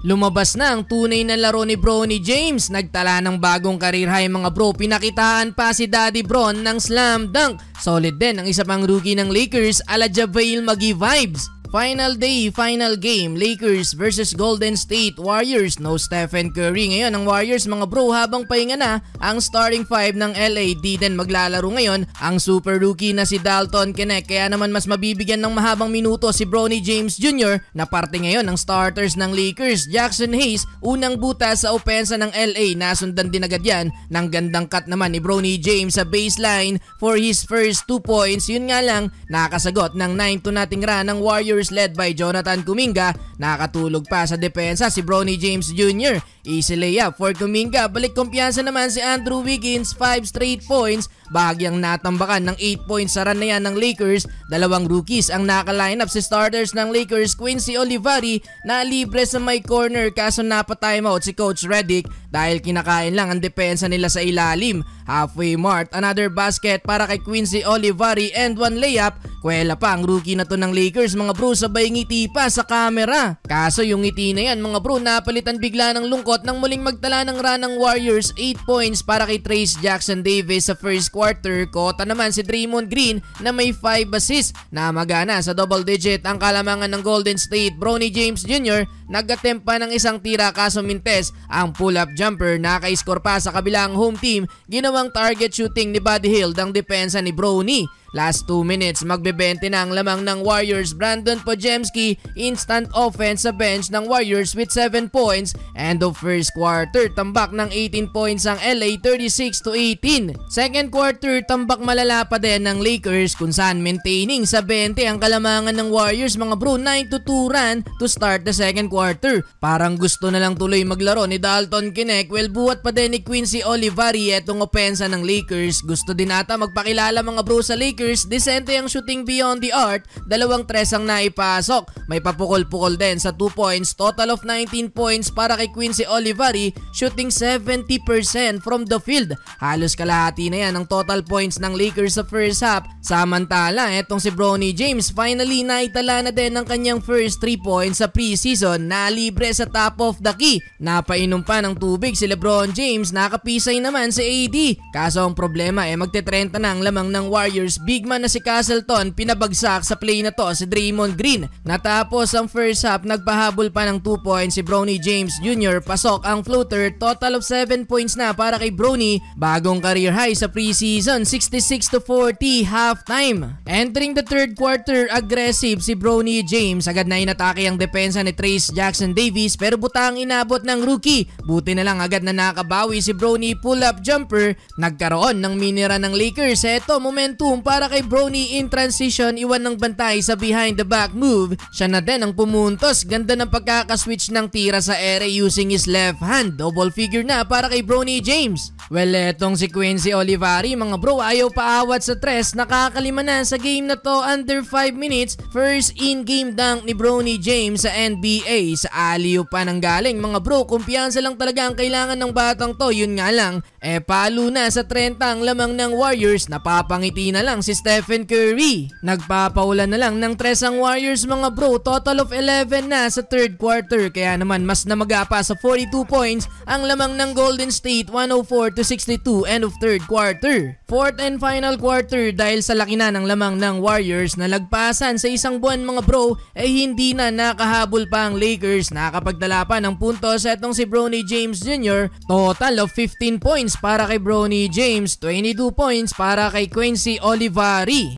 Lumabas na ang tunay na laro ni Bronny James. Nagtala ng bagong career high mga bro. Pinakitaan pa si Daddy Bron ng slam dunk. Solid din ang isa pang rookie ng Lakers, ala JaVale McGee vibes. Final day, final game, Lakers versus Golden State Warriors. No Stephen Curry ngayon ang Warriors mga bro, habang pahinga na ang starting five ng LA. Di din maglalaro ngayon ang super rookie na si Dalton Knecht, kaya naman mas mabibigyan ng mahabang minuto si Bronny James Jr. na parte ngayon ng starters ng Lakers. Jackson Hayes unang butas sa opensa ng LA, nasundan din agad yan ng gandang cut naman ni Bronny James sa baseline for his first 2 points. Yun nga lang, nakasagot ng 9-0 run ng Warriors led by Jonathan Kuminga. Nakatulog pa sa depensa si Bronny James Jr. Easy layup for Kuminga. Balik kumpiyansa naman si Andrew Wiggins, 5 straight points. Bahagyang natambakan ng 8 points sa run na yan ng Lakers. Dalawang rookies ang naka-lineup. Si starters ng Lakers, Quincy Olivari, na libre sa may corner kaso napa-timeout si Coach Redick dahil kinakain lang ang depensa nila sa ilalim. Halfway mark, another basket para kay Quincy Olivari and 1 layup. Kwela pa ang rookie na to ng Lakers mga bro, sabay ngiti pa sa camera. Kaso yung ngiti na yan mga bro, napalitan bigla ng lungkot nang muling magtala ng run ng Warriors. 8 points para kay Trayce Jackson-Davis sa first quarter. Kota naman si Draymond Green na may 5 assists. Namagana sa double digit ang kalamangan ng Golden State. Bronny James Jr. nag-attempt pa ng isang tira kaso mintes ang pull-up jumper. Naka-score pa sa kabilang home team. Ginawang target shooting ni Buddy Hield ang depensa ni Bronny. Last 2 minutes, magbebente na ang lamang ng Warriors. Brandon Podziemski, instant offense sa bench ng Warriors with 7 points. End of first quarter, tambak ng 18 points ang LA, 36-18. Second quarter, tambak malala pa din ng Lakers kung saan maintaining sa 20 ang kalamangan ng Warriors mga bro. 9-2 run to start the second quarter. Parang gusto na lang tuloy maglaro ni Dalton Knecht. Well, buhat pa din ni Quincy Olivari etong opensa ng Lakers. Gusto din ata magpakilala mga bro sa Lakers. Decente ang shooting beyond the arc. 2 tres ang naipasok. May papukol-pukol din sa 2 points. Total of 19 points para kay Quincy Olivari. Shooting 70% from the field. Halos kalahati na yan ang total points ng Lakers sa first half. Samantala, etong si Bronny James finally naitala na din ang kanyang first 3 points sa preseason. Nalibre sa top of the key. Napainom pa ng tubig si LeBron James. Nakapisay naman si AD. Kaso ang problema magte-30 na ang lamang ng Warriors. Big man na si Castleton, pinabagsak sa play na to si Draymond Green. Natapos ang first half, nagpahabol pa ng 2 points si Bronny James Jr. Pasok ang floater, total of 7 points na para kay Bronny. Bagong career high sa preseason, 66-40 halftime. Entering the third quarter, aggressive si Bronny James. Agad na inatake ang depensa ni Trayce Jackson-Davis pero butang inabot ng rookie. Buti na lang agad na nakabawi si Bronny, pull-up jumper. Nagkaroon ng minira ng Lakers. Eto, momentum para kay Bronny in transition, iwan ng bantay sa behind the back move. Siya na din ang pumuntos. Ganda ng pagkakaswitch ng tira sa ere using his left hand. Double figure na para kay Bronny James. Well, etong si Quincy Olivari mga bro, ayaw paawat sa tres. Nakakalima na sa game na to under 5 minutes. First in-game dunk ni Bronny James sa NBA. Sa alley-oop pa nang galing mga bro. Kumpiyansa lang talaga ang kailangan ng batang to. Yun nga lang, palo na sa 30 ang lamang ng Warriors. Napapangiti na lang si Stephen Curry. Nagpapaulan na lang ng 3 ang Warriors mga bro. Total of 11 na sa third quarter. Kaya naman mas namaga pa sa 42 points ang lamang ng Golden State, 104-62 end of third quarter. Fourth and final quarter, dahil sa laki na ng lamang ng Warriors na lagpasan sa isang buwan mga bro, hindi na nakahabol pa ang Lakers. Nakapagdala pa ng puntos etong si Bronny James Jr. Total of 15 points para kay Bronny James, 22 points para kay Quincy Olivari.